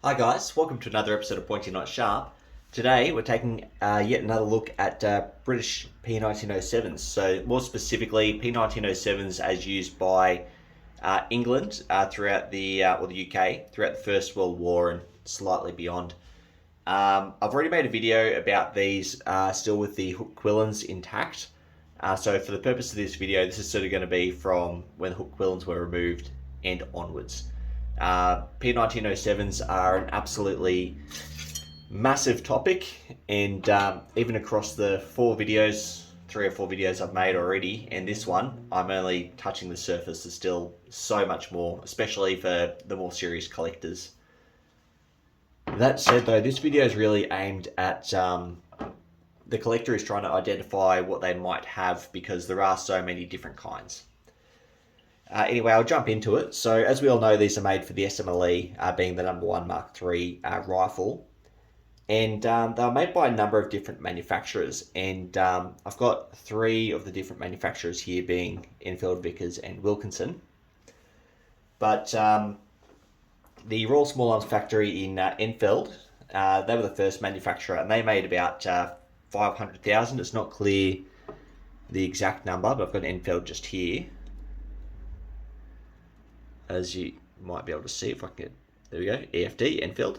Hi guys, welcome to another episode of Pointy Not Sharp. Today we're taking yet another look at British P1907s. So more specifically, P1907s as used by England throughout the UK throughout the First World War and slightly beyond. I've already made a video about these still with the hook quillins intact. So for the purpose of this video, this is sort of going to be from when the hook quillins were removed and onwards. P1907s are an absolutely massive topic, and even across the three or four videos I've made already, and this one, I'm only touching the surface. There's still so much more, especially for the more serious collectors. That said though, this video is really aimed at the collector is trying to identify what they might have because there are so many different kinds. Anyway, I'll jump into it. So as we all know, these are made for the SMLE, being the number 1 Mark III rifle. And they were made by a number of different manufacturers. And I've got 3 of the different manufacturers here being Enfield, Vickers and Wilkinson. But the Royal Small Arms Factory in Enfield, they were the first manufacturer, and they made about 500,000. It's not clear the exact number, but I've got Enfield just here. As you might be able to see, if I can get, there we go, EFD, Enfield.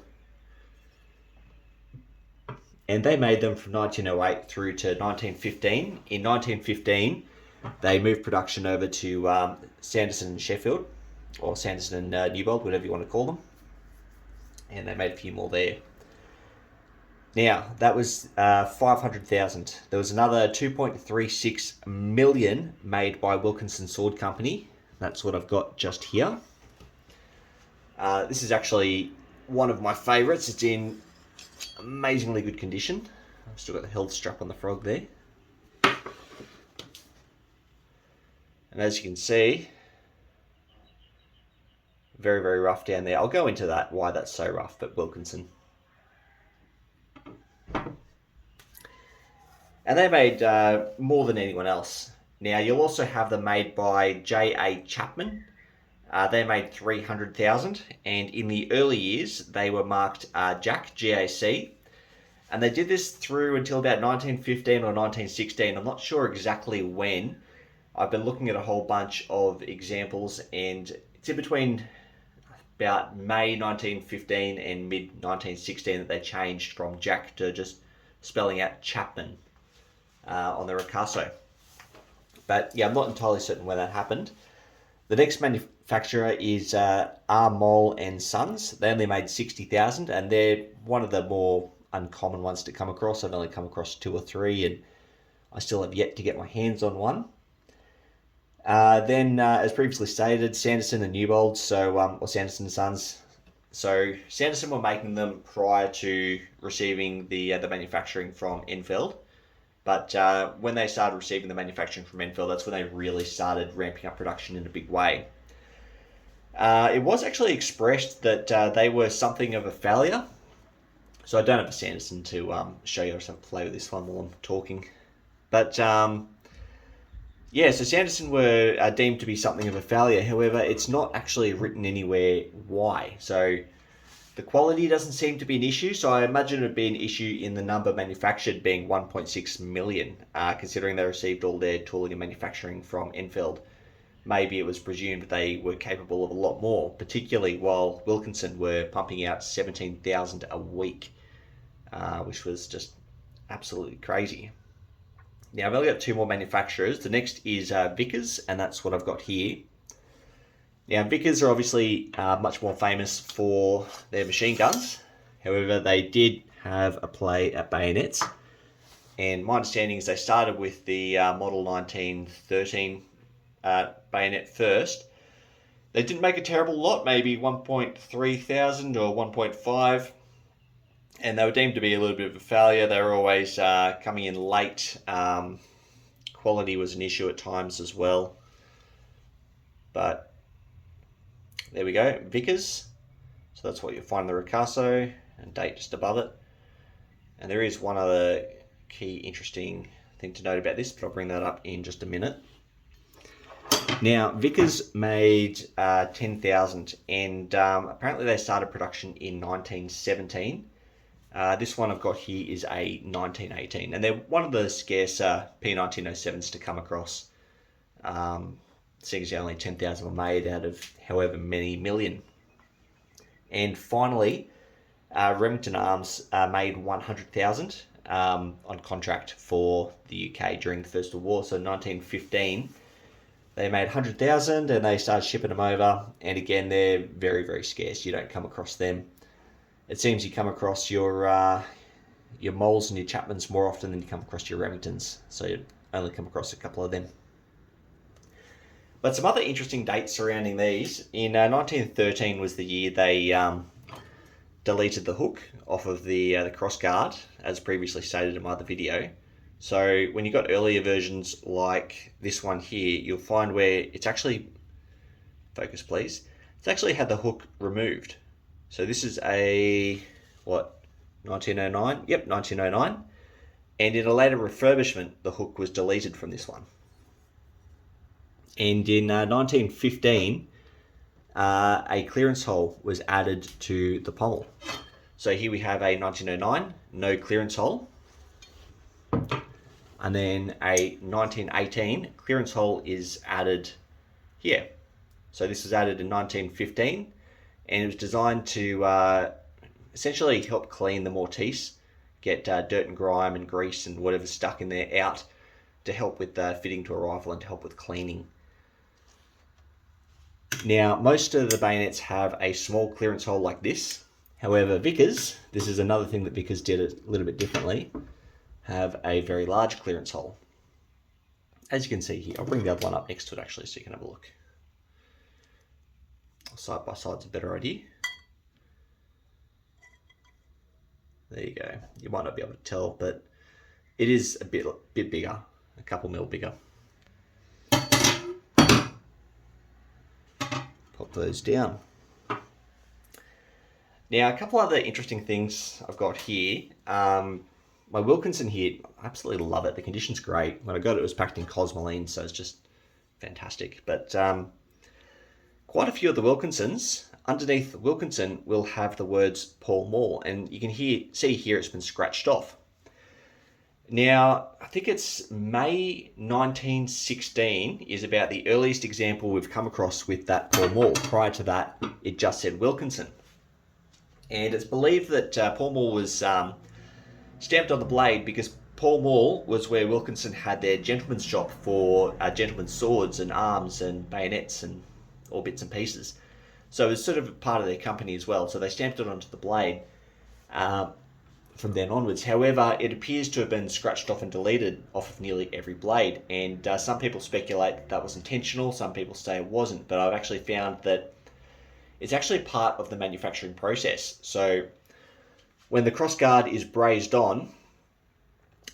And they made them from 1908 through to 1915. In 1915, they moved production over to Sanderson and Sheffield, or Sanderson and Newbold, whatever you want to call them. And they made a few more there. Now, that was 500,000. There was another 2.36 million made by Wilkinson Sword Company. That's what I've got just here. This is actually one of my favourites. It's in amazingly good condition. I've still got the health strap on the frog there. And as you can see, very, very rough down there. I'll go into that, why that's so rough, but Wilkinson. And they made more than anyone else. Now, you'll also have them made by J.A. Chapman. They made 300,000, and in the early years, they were marked JAC, GAC, and they did this through until about 1915 or 1916. I'm not sure exactly when. I've been looking at a whole bunch of examples, and it's in between about May 1915 and mid 1916 that they changed from JAC to just spelling out Chapman on the Ricasso. But yeah, I'm not entirely certain when that happened. The next manufacturer is R. Mole and Sons. They only made 60,000, and they're one of the more uncommon ones to come across. I've only come across 2 or 3, and I still have yet to get my hands on one. Then, as previously stated, Sanderson and Newbold, or Sanderson and Sons. So Sanderson were making them prior to receiving the manufacturing from Enfield. But when they started receiving the manufacturing from Enfield, that's when they really started ramping up production in a big way. It was actually expressed that they were something of a failure. So I don't have a Sanderson to show you. I just have to play with this one while I'm talking. But yeah, so Sanderson were deemed to be something of a failure. However, it's not actually written anywhere why. So the quality doesn't seem to be an issue, so I imagine it would be an issue in the number manufactured being 1.6 million, considering they received all their tooling and manufacturing from Enfield. Maybe it was presumed they were capable of a lot more, particularly while Wilkinson were pumping out 17,000 a week, which was just absolutely crazy. Now, I've only got 2 more manufacturers. The next is Vickers, and that's what I've got here. Now, Vickers are obviously much more famous for their machine guns. However, they did have a play at bayonets. And my understanding is they started with the model 1913 bayonet first. They didn't make a terrible lot, maybe 1.3 thousand or 1.5. And they were deemed to be a little bit of a failure. They were always coming in late. Quality was an issue at times as well. But there we go, Vickers. So that's what you'll find in the Ricasso, and date just above it. And there is one other key interesting thing to note about this, but I'll bring that up in just a minute. Now, Vickers made 10,000, and apparently they started production in 1917. This one I've got here is a 1918, and they're one of the scarcer P1907s to come across. Seeing as only 10,000 were made out of however many million. And finally, Remington Arms made 100,000 on contract for the UK during the First World War. So 1915, they made 100,000 and they started shipping them over. And again, they're very, very scarce. You don't come across them. It seems you come across your Moles and your Chapmans more often than you come across your Remingtons. So you only come across a couple of them. But some other interesting dates surrounding these. In 1913 was the year they deleted the hook off of the crossguard, as previously stated in my other video. So when you got earlier versions like this one here, you'll find where it's actually, focus please, it's actually had the hook removed. So this is a, 1909? Yep, 1909. And in a later refurbishment, the hook was deleted from this one. And in 1915, a clearance hole was added to the pommel. So here we have a 1909, no clearance hole. And then a 1918, clearance hole is added here. So this was added in 1915, and it was designed to essentially help clean the mortise, get dirt and grime and grease and whatever's stuck in there out, to help with fitting to a rifle and to help with cleaning. Now, most of the bayonets have a small clearance hole like this. However, Vickers, this is another thing that Vickers did a little bit differently, have a very large clearance hole. As you can see here, I'll bring the other one up next to it actually so you can have a look. Side by side's a better idea. There you go. You might not be able to tell, but it is a bit bigger, a couple mil bigger. Pop those down. Now, a couple other interesting things I've got here. My Wilkinson here, I absolutely love it. The condition's great. When I got it, it was packed in Cosmoline, so it's just fantastic. But quite a few of the Wilkinsons, underneath the Wilkinson, will have the words Paul Moore, and you can see here it's been scratched off. Now, I think it's May 1916 is about the earliest example we've come across with that Paul Moore. Prior to that, it just said Wilkinson. And it's believed that Paul Moore was stamped on the blade because Paul Moore was where Wilkinson had their gentleman's shop for gentlemen's swords and arms and bayonets and all bits and pieces. So it was sort of part of their company as well. So they stamped it onto the blade from then onwards. However, it appears to have been scratched off and deleted off of nearly every blade. And some people speculate that was intentional. Some people say it wasn't. But I've actually found that it's actually part of the manufacturing process. So when the crossguard is brazed on,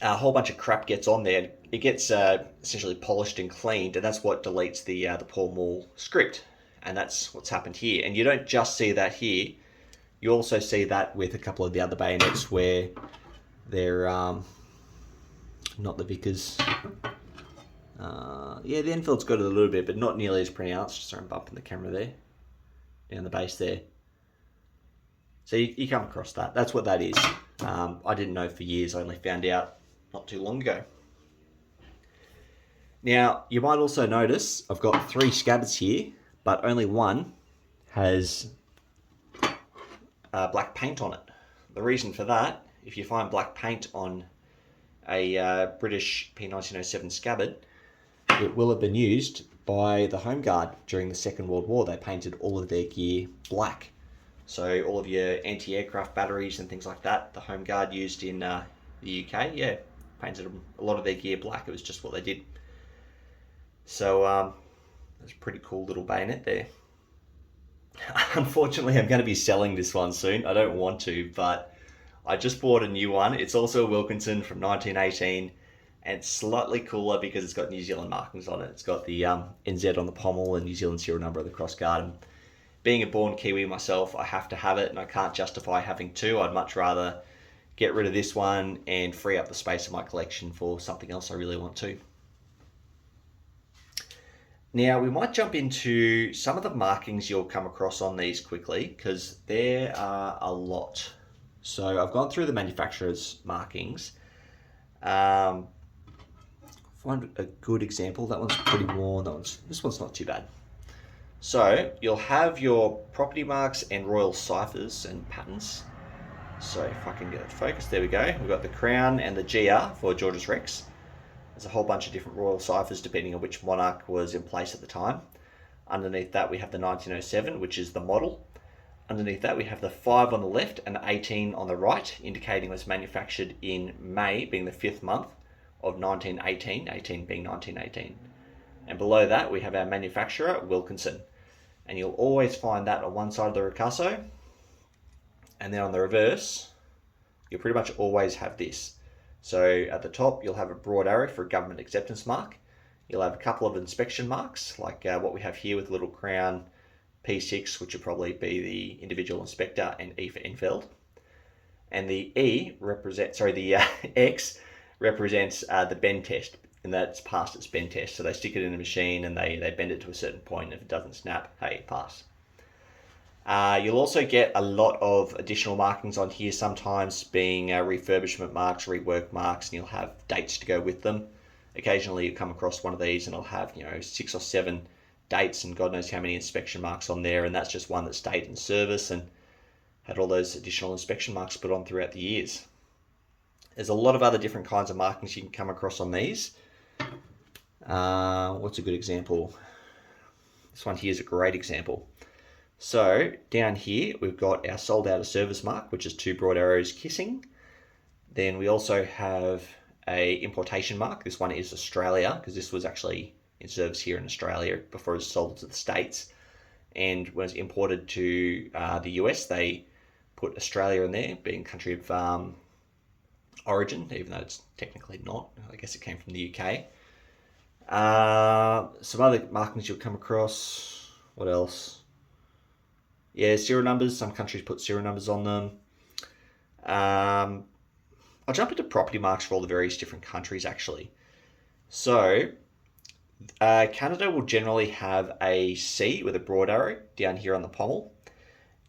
a whole bunch of crap gets on there. It gets essentially polished and cleaned, and that's what deletes the Paul Moore script. And that's what's happened here. And you don't just see that here. You also see that with a couple of the other bayonets where they're not the Vickers. Yeah, the Enfield's got it a little bit, but not nearly as pronounced. Sorry, I'm bumping the camera there. Down the base there. So you come across that. That's what that is. I didn't know for years. I only found out not too long ago. Now, you might also notice I've got 3 Scabbards here, but only one has black paint on it. The reason for that, if you find black paint on a British P1907 Scabbard, it will have been used by the Home Guard during the Second World War. They painted all of their gear black. So all of your anti-aircraft batteries and things like that, the Home Guard used in the UK, yeah, painted a lot of their gear black. It was just what they did. So that's a pretty cool little bayonet there. Unfortunately, I'm going to be selling this one soon. I don't want to, but I just bought a new one. It's also a Wilkinson from 1918, and it's slightly cooler because it's got New Zealand markings on it. It's got the NZ on the pommel and New Zealand serial number of the crossguard. And being a born Kiwi myself, I have to have it, and I can't justify having 2. I'd much rather get rid of this one and free up the space in my collection for something else I really want to. Now, we might jump into some of the markings you'll come across on these quickly, because there are a lot. So I've gone through the manufacturer's markings. Find a good example. That one's pretty worn. This one's not too bad. So you'll have your property marks and royal ciphers and patterns. So if I can get it focused, there we go. We've got the crown and the GR for George's Rex. There's a whole bunch of different royal ciphers depending on which monarch was in place at the time. Underneath that we have the 1907, which is the model. Underneath that we have the 5 on the left and the 18 on the right, indicating it was manufactured in May, being the 5th month of 1918, 18 being 1918. And below that we have our manufacturer, Wilkinson. And you'll always find that on one side of the ricasso. And then on the reverse, you'll pretty much always have this. So at the top, you'll have a broad arrow for a government acceptance mark. You'll have a couple of inspection marks, like what we have here with little crown, P6, which would probably be the individual inspector, and E for Enfield. And the X represents the bend test, and that's passed its bend test. So they stick it in a machine and they bend it to a certain point. If it doesn't snap, hey, pass. You'll also get a lot of additional markings on here, sometimes being refurbishment marks, rework marks, and you'll have dates to go with them. Occasionally you come across one of these and it'll have 6 or 7 dates and God knows how many inspection marks on there, and that's just one that stayed in service and had all those additional inspection marks put on throughout the years. There's a lot of other different kinds of markings you can come across on these. What's a good example? This one here is a great example. So down here we've got our sold out of service mark, which is 2 broad arrows kissing. Then we also have a importation mark. This one is Australia, because this was actually in service here in Australia before it was sold to the States. And when it was imported to the US, they put Australia in there, being country of origin, even though it's technically not. I guess it came from the UK. Some other markings you'll come across. What else? Yeah, serial numbers. Some countries put serial numbers on them. I'll jump into property marks for all the various different countries, actually. So, Canada will generally have a C with a broad arrow down here on the pommel.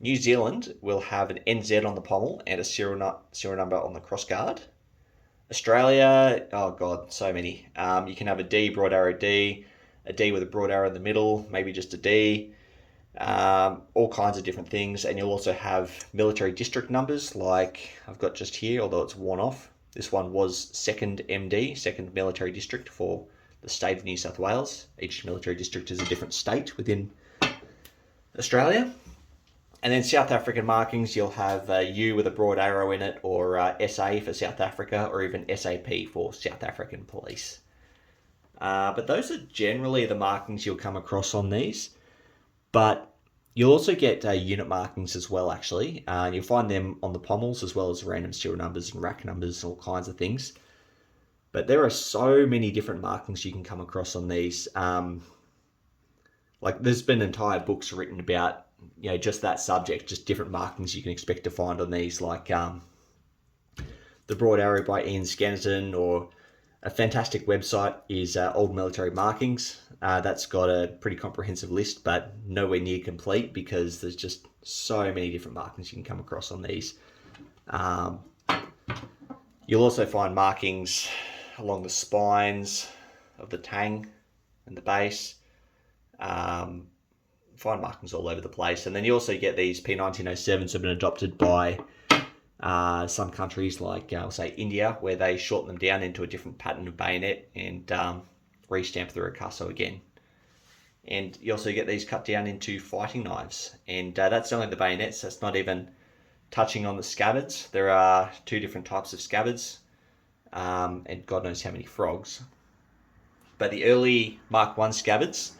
New Zealand will have an NZ on the pommel and a serial number on the crossguard. Australia, oh god, so many. You can have a D, broad arrow D, a D with a broad arrow in the middle, maybe just a D. All kinds of different things, and you'll also have military district numbers like I've got just here, although it's worn off. This one was 2nd MD, 2nd Military District for the state of New South Wales. Each military district is a different state within Australia. And then South African markings, you'll have U with a broad arrow in it, or SA for South Africa, or even SAP for South African Police. But those are generally the markings you'll come across on these. But you'll also get unit markings as well, actually. You'll find them on the pommels as well as random serial numbers and rack numbers and all kinds of things. But there are so many different markings you can come across on these. Like there's been entire books written about, just that subject, just different markings you can expect to find on these, like The Broad Arrow by Ian Scannison, or a fantastic website is Old Military Markings. That's got a pretty comprehensive list, but nowhere near complete because there's just so many different markings you can come across on these. You'll also find markings along the spines of the tang and the base. Find markings all over the place. And then you also get these P1907s have been adopted by some countries like, say, India, where they shorten them down into a different pattern of bayonet and restamp the ricasso again. And you also get these cut down into fighting knives. And that's only the bayonets. That's not even touching on the scabbards. There are 2 different types of scabbards, and God knows how many frogs. But the early Mark I scabbards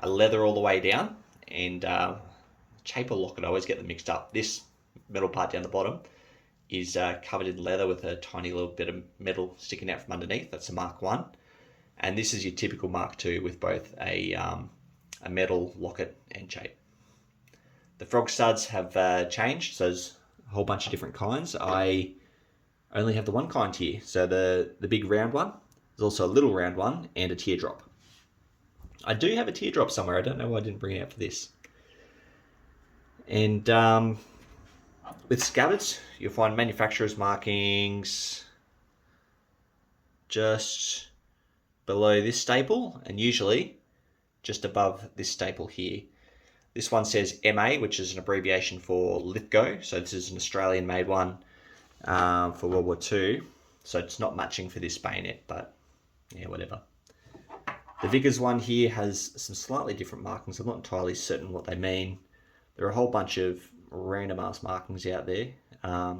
are leather all the way down, and chape or locket, I always get them mixed up. This metal part down the bottom is covered in leather with a tiny little bit of metal sticking out from underneath. That's a Mark I. And this is your typical Mark II with both a metal locket and chape. The frog studs have changed, so there's a whole bunch of different kinds. I only have the one kind here. So the big round one, there's also a little round one and a teardrop. I do have a teardrop somewhere. I don't know why I didn't bring it out for this. And with Scabbards, you'll find manufacturer's markings just below this staple, and usually just above this staple here. This one says MA, which is an abbreviation for Lithgow. So this is an Australian-made one for World War II. So it's not matching for this bayonet, but yeah, whatever. The Vickers one here has some slightly different markings. I'm not entirely certain what they mean. There are a whole bunch of random ass markings out there. A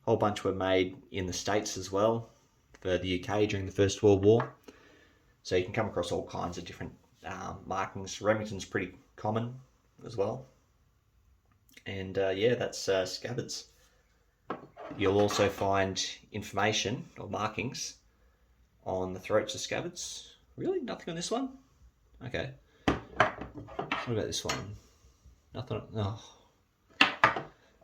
whole bunch were made in the States as well for the UK during the First World War. So you can come across all kinds of different markings. Remington's pretty common as well. And yeah, that's Scabbards. You'll also find information or markings on the throats of Scabbards. Really? Nothing on this one? Okay. What about this one? Nothing. Oh.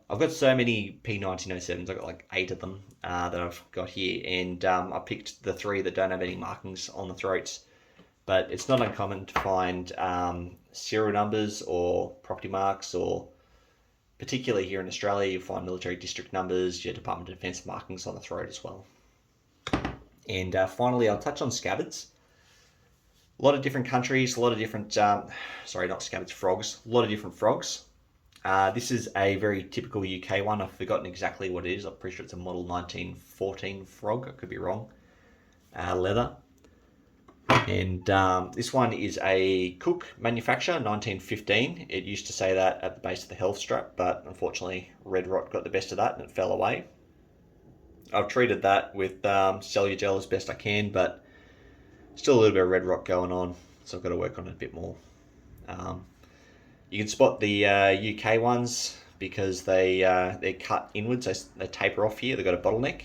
I've got so many P1907s. I've got like 8 of them that I've got here, and I picked the 3 that don't have any markings on the throats. But it's not uncommon to find serial numbers or property marks, or particularly here in Australia, you find military district numbers, your Department of Defence markings on the throat as well. And finally, I'll touch on Scabbards. A lot of different countries, a lot of different, sorry, not Scabbards, frogs, a lot of different frogs. This is a very typical UK one. I've forgotten exactly what it is. I'm pretty sure it's a model 1914 frog. I could be wrong. Leather. And this one is a Cook manufacturer, 1915. It used to say that at the base of the health strap, but unfortunately red rot got the best of that and it fell away. I've treated that with cellular gel as best I can, but still a little bit of red rot going on, so I've got to work on it a bit more. You can spot the UK ones because they're cut inwards, they taper off here, they've got a bottleneck.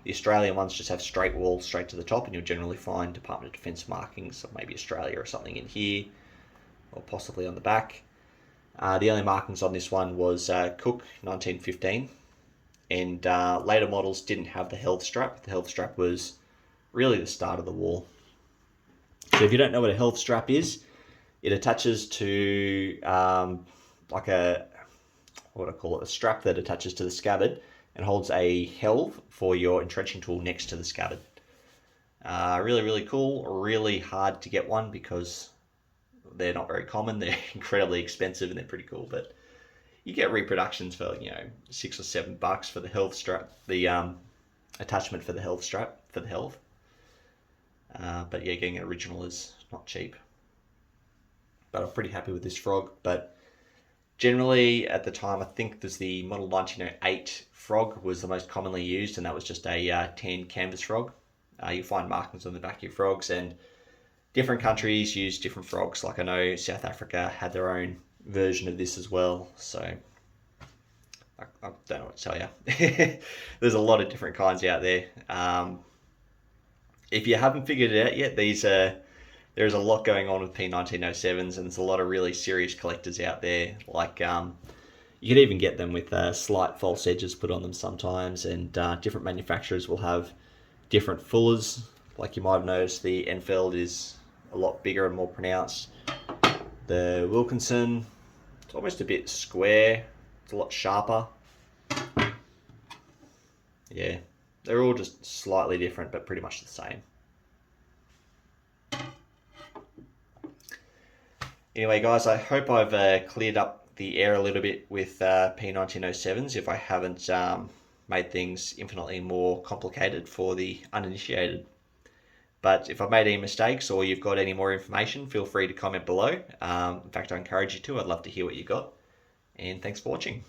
The Australian ones just have straight walls straight to the top, and you'll generally find Department of Defence markings of maybe Australia or something in here, or possibly on the back. The only markings on this one was Cook 1915, and later models didn't have the health strap. The health strap was really the start of the war. So if you don't know what a health strap is, it attaches to like a, what do I call it, a strap that attaches to the scabbard and holds a helve for your entrenching tool next to the scabbard. Really, really cool. Really hard to get one because they're not very common. They're incredibly expensive and they're pretty cool, but you get reproductions for, you know, $6 or $7 for the helve strap, the attachment for the helve strap for the helve. But yeah, getting an original is not cheap. But I'm pretty happy with this frog. But generally, at the time, I think there's the model 1908 frog was the most commonly used, and that was just a tan canvas frog. You find markings on the back of your frogs, and different countries use different frogs. Like I know South Africa had their own version of this as well, so I don't know what to tell you. There's a lot of different kinds out there. If you haven't figured it out yet, there's a lot going on with P1907s, and there's a lot of really serious collectors out there. Like you can even get them with slight false edges put on them sometimes, and different manufacturers will have different fullers. Like you might have noticed, the Enfield is a lot bigger and more pronounced. The Wilkinson, it's almost a bit square. It's a lot sharper. Yeah, they're all just slightly different, but pretty much the same. Anyway, guys, I hope I've cleared up the air a little bit with P1907s if I haven't made things infinitely more complicated for the uninitiated. But if I've made any mistakes or you've got any more information, feel free to comment below. In fact, I encourage you to. I'd love to hear what you got. And thanks for watching.